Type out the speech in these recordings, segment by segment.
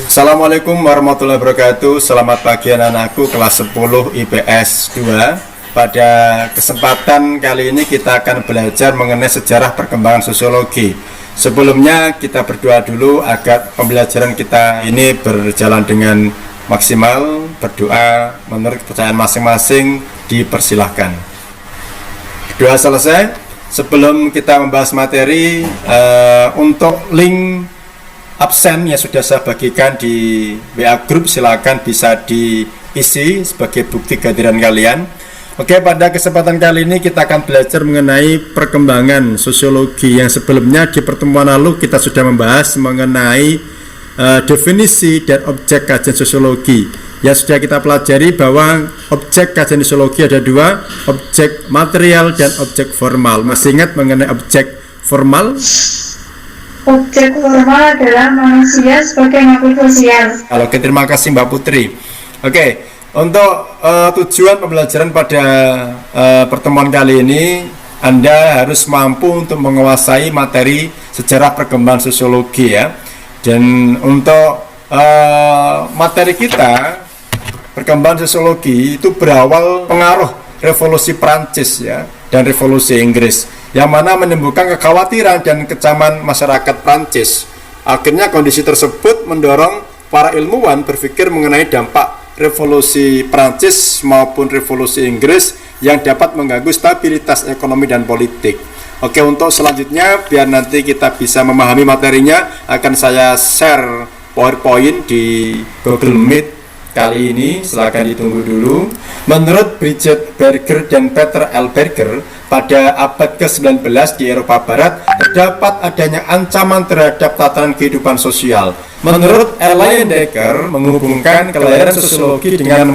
Assalamualaikum warahmatullahi wabarakatuh. Selamat pagi anak-anakku kelas 10 IPS 2. Pada kesempatan kali ini kita akan belajar mengenai sejarah perkembangan sosiologi. Sebelumnya kita berdoa dulu agar pembelajaran kita ini berjalan dengan maksimal. Berdoa menurut kepercayaan masing-masing, dipersilahkan. Doa selesai. Sebelum kita membahas materi, untuk link absen yang sudah saya bagikan di WA Group, silakan bisa diisi sebagai bukti kehadiran kalian. Oke, pada kesempatan kali ini kita akan belajar mengenai perkembangan sosiologi. Yang sebelumnya di pertemuan lalu kita sudah membahas mengenai definisi dan objek kajian sosiologi. Yang sudah kita pelajari bahwa objek kajian sosiologi ada dua, objek material dan objek formal. Masih ingat mengenai objek formal? Objek formal adalah manusia sebagai makhluk sosial. Oke, terima kasih Mbak Putri. Oke, untuk tujuan pembelajaran pada pertemuan kali ini, Anda harus mampu untuk menguasai materi sejarah perkembangan sosiologi ya. Dan untuk materi kita, perkembangan sosiologi itu berawal pengaruh revolusi Prancis ya dan revolusi Inggris, yang mana menimbulkan kekhawatiran dan kecaman masyarakat Prancis. Akhirnya kondisi tersebut mendorong para ilmuwan berpikir mengenai dampak revolusi Prancis maupun revolusi Inggris yang dapat mengganggu stabilitas ekonomi dan politik. Oke, untuk selanjutnya biar nanti kita bisa memahami materinya, akan saya share PowerPoint di Google Meet kali ini. Silakan ditunggu dulu. Menurut Bridget Berger dan Peter L. Berger, pada abad ke-19 di Eropa Barat terdapat adanya ancaman terhadap tatanan kehidupan sosial. Menurut Elaine Decker, menghubungkan kelahiran sosiologi dengan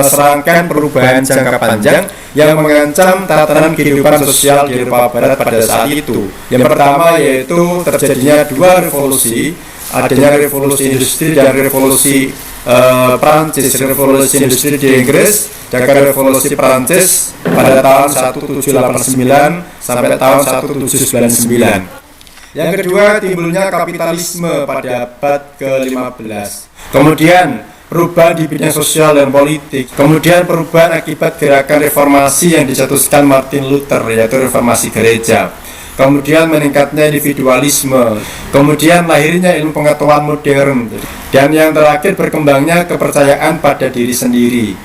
serangkaian perubahan jangka panjang yang mengancam tatanan kehidupan sosial di Eropa Barat pada saat itu. Yang pertama yaitu terjadinya dua revolusi, adanya revolusi industri dan revolusi Prancis, revolusi industri di Inggris dan revolusi Prancis pada tahun 1789 sampai tahun 1799. Yang kedua, timbulnya kapitalisme pada abad ke-15. Kemudian perubahan di bidang sosial dan politik. Kemudian perubahan akibat gerakan reformasi yang dicetuskan Martin Luther, yaitu reformasi gereja. Kemudian meningkatnya individualisme, kemudian lahirnya ilmu pengetahuan modern, dan yang terakhir berkembangnya kepercayaan pada diri sendiri.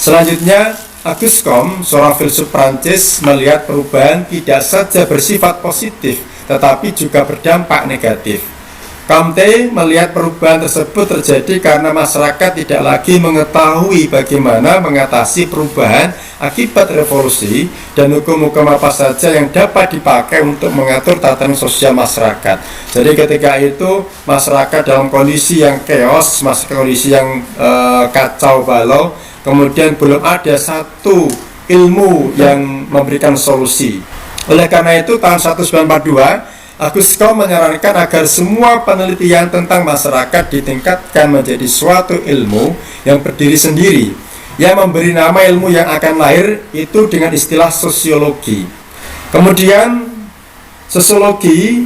Selanjutnya, Auguste Comte, seorang filsuf Prancis, melihat perubahan tidak saja bersifat positif, tetapi juga berdampak negatif. Comte melihat perubahan tersebut terjadi karena masyarakat tidak lagi mengetahui bagaimana mengatasi perubahan akibat revolusi dan hukum-hukum apa saja yang dapat dipakai untuk mengatur tatanan sosial masyarakat. Jadi ketika itu masyarakat dalam kondisi yang chaos, kondisi yang kacau balau, kemudian belum ada satu ilmu yang memberikan solusi. Oleh karena itu tahun 1942 Auguste Comte menyarankan agar semua penelitian tentang masyarakat ditingkatkan menjadi suatu ilmu yang berdiri sendiri, yang memberi nama ilmu yang akan lahir itu dengan istilah sosiologi. Kemudian sosiologi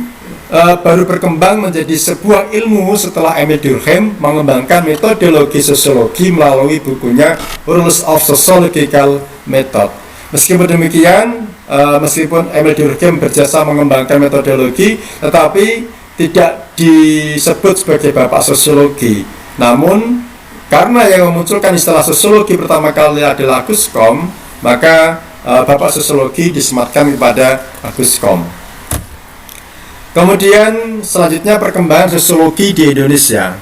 baru berkembang menjadi sebuah ilmu setelah Emile Durkheim mengembangkan metodologi sosiologi melalui bukunya Rules of Sociological Method. Meskipun demikian, meskipun Emile Durkheim berjasa mengembangkan metodologi, tetapi tidak disebut sebagai bapak sosiologi. Namun, karena yang memunculkan istilah sosiologi pertama kali adalah Auguste Comte, maka bapak sosiologi disematkan kepada Auguste Comte. Kemudian selanjutnya perkembangan sosiologi di Indonesia.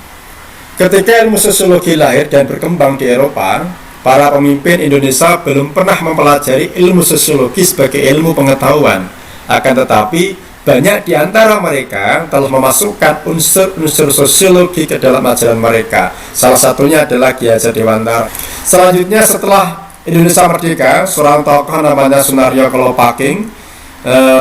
Ketika ilmu sosiologi lahir dan berkembang di Eropa, para pemimpin Indonesia belum pernah mempelajari ilmu sosiologi sebagai ilmu pengetahuan. Akan tetapi, banyak di antara mereka telah memasukkan unsur-unsur sosiologi ke dalam ajaran mereka. Salah satunya adalah Ki Hajar Dewantara. Selanjutnya setelah Indonesia merdeka, seorang tokoh namanya Sunaryo Kolopaking,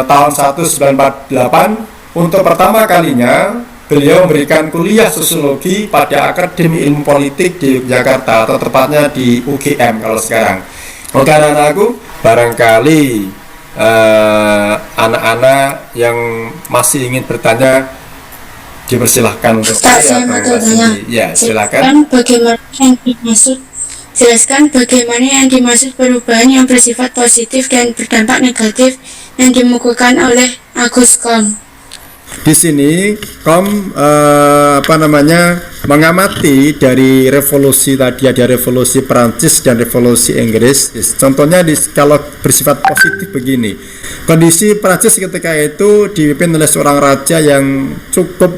tahun 1948, untuk pertama kalinya beliau memberikan kuliah sosiologi pada Akademi Ilmu Politik di Yogyakarta, atau tepatnya di UGM kalau sekarang. Oke anak-anakku, barangkali anak-anak yang masih ingin bertanya dipersilahkan untuk Tak saya mau tanya. ya silakan. Jelaskan bagaimana yang dimaksud perubahan yang bersifat positif dan berdampak negatif yang dimukukan oleh Agus Kom. Di sini mengamati dari revolusi tadi, ada revolusi Perancis dan revolusi Inggris. Contohnya kalau bersifat positif begini, kondisi Perancis ketika itu dipimpin oleh seorang raja yang cukup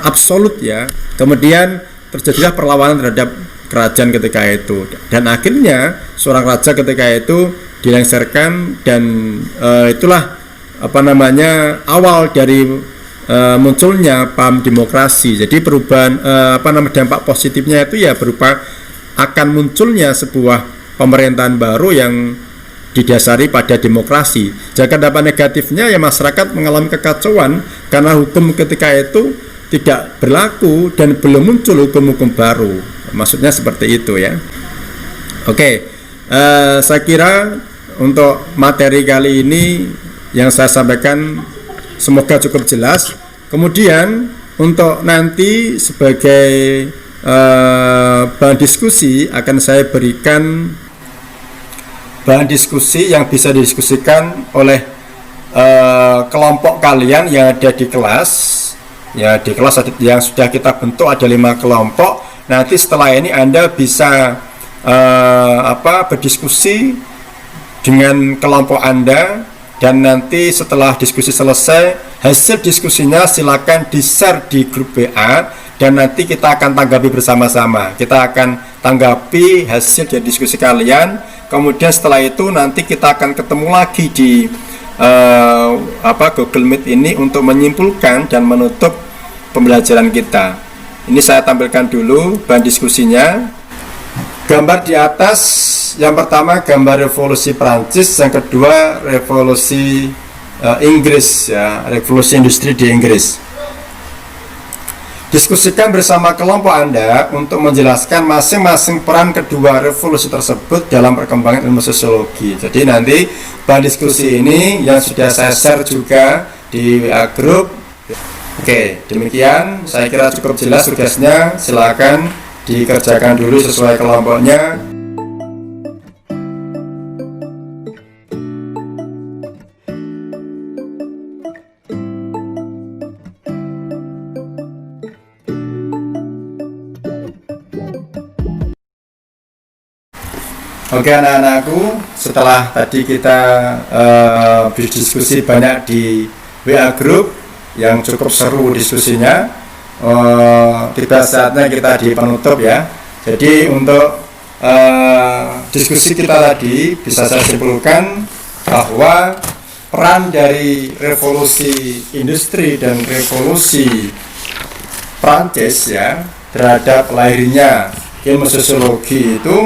absolut ya. Kemudian terjadilah perlawanan terhadap kerajaan ketika itu, dan akhirnya seorang raja ketika itu dilengsarkan, dan itulah awal dari munculnya paham demokrasi. Jadi perubahan dampak positifnya itu ya berupa akan munculnya sebuah pemerintahan baru yang didasari pada demokrasi. Jika dampak negatifnya ya masyarakat mengalami kekacauan karena hukum ketika itu tidak berlaku dan belum muncul hukum-hukum baru. Maksudnya seperti itu ya. Oke, saya kira untuk materi kali ini yang saya sampaikan semoga cukup jelas. Kemudian untuk nanti sebagai bahan diskusi akan saya berikan bahan diskusi yang bisa didiskusikan oleh kelompok kalian yang ada di kelas. Ya, di kelas yang sudah kita bentuk ada 5 kelompok. Nanti setelah ini Anda bisa berdiskusi dengan kelompok Anda, dan nanti setelah diskusi selesai, hasil diskusinya silakan di-share di grup WA, dan nanti kita akan tanggapi bersama-sama. Kita akan tanggapi hasil dari diskusi kalian. Kemudian setelah itu nanti kita akan ketemu lagi di Google Meet ini untuk menyimpulkan dan menutup pembelajaran kita. Ini saya tampilkan dulu bahan diskusinya. Gambar di atas, yang pertama gambar revolusi Prancis, yang kedua revolusi Inggris ya, revolusi industri di Inggris. Diskusikan bersama kelompok Anda untuk menjelaskan masing-masing peran kedua revolusi tersebut dalam perkembangan ilmu sosiologi. Jadi nanti bahan diskusi ini yang sudah saya share juga di WA group. Oke, demikian saya kira cukup jelas tugasnya. Silakan dikerjakan dulu sesuai kelompoknya. Oke anak-anakku, setelah tadi kita berdiskusi banyak di WA group yang cukup seru diskusinya, kita saatnya kita di penutup ya. Jadi untuk diskusi kita tadi bisa saya simpulkan bahwa peran dari revolusi industri dan revolusi Prancis ya terhadap lahirnya ilmu sosiologi itu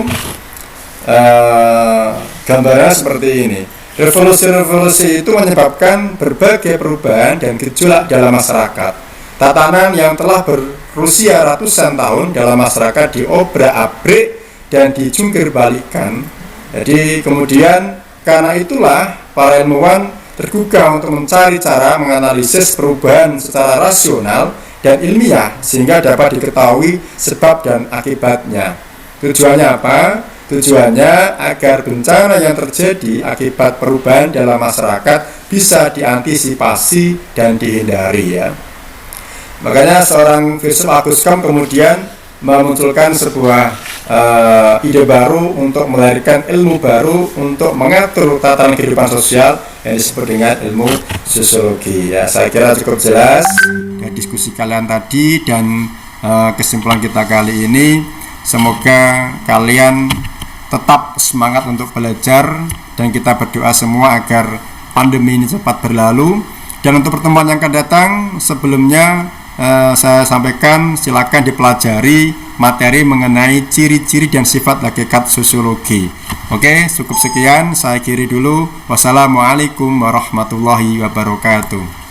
gambaran seperti ini. Revolusi-revolusi itu menyebabkan berbagai perubahan dan gejolak dalam masyarakat. Tatanan yang telah berusia ratusan tahun dalam masyarakat diobrak-abrik dan dijungkir balikan. Jadi kemudian karena itulah para ilmuwan tergugah untuk mencari cara menganalisis perubahan secara rasional dan ilmiah sehingga dapat diketahui sebab dan akibatnya. Tujuannya apa? Tujuannya agar bencana yang terjadi akibat perubahan dalam masyarakat bisa diantisipasi dan dihindari ya. Makanya seorang filsuf Agus Kom kemudian memunculkan sebuah ide baru untuk melahirkan ilmu baru untuk mengatur tatanan kehidupan sosial yang disebut dengan ilmu sosiologi ya. Saya kira cukup jelas dari diskusi kalian tadi dan kesimpulan kita kali ini. Semoga kalian tetap semangat untuk belajar dan kita berdoa semua agar pandemi ini cepat berlalu. Dan untuk pertemuan yang akan datang, sebelumnya saya sampaikan silakan dipelajari materi mengenai ciri-ciri dan sifat hakikat sosiologi. Oke, cukup sekian, saya akhiri dulu. Wassalamualaikum warahmatullahi wabarakatuh.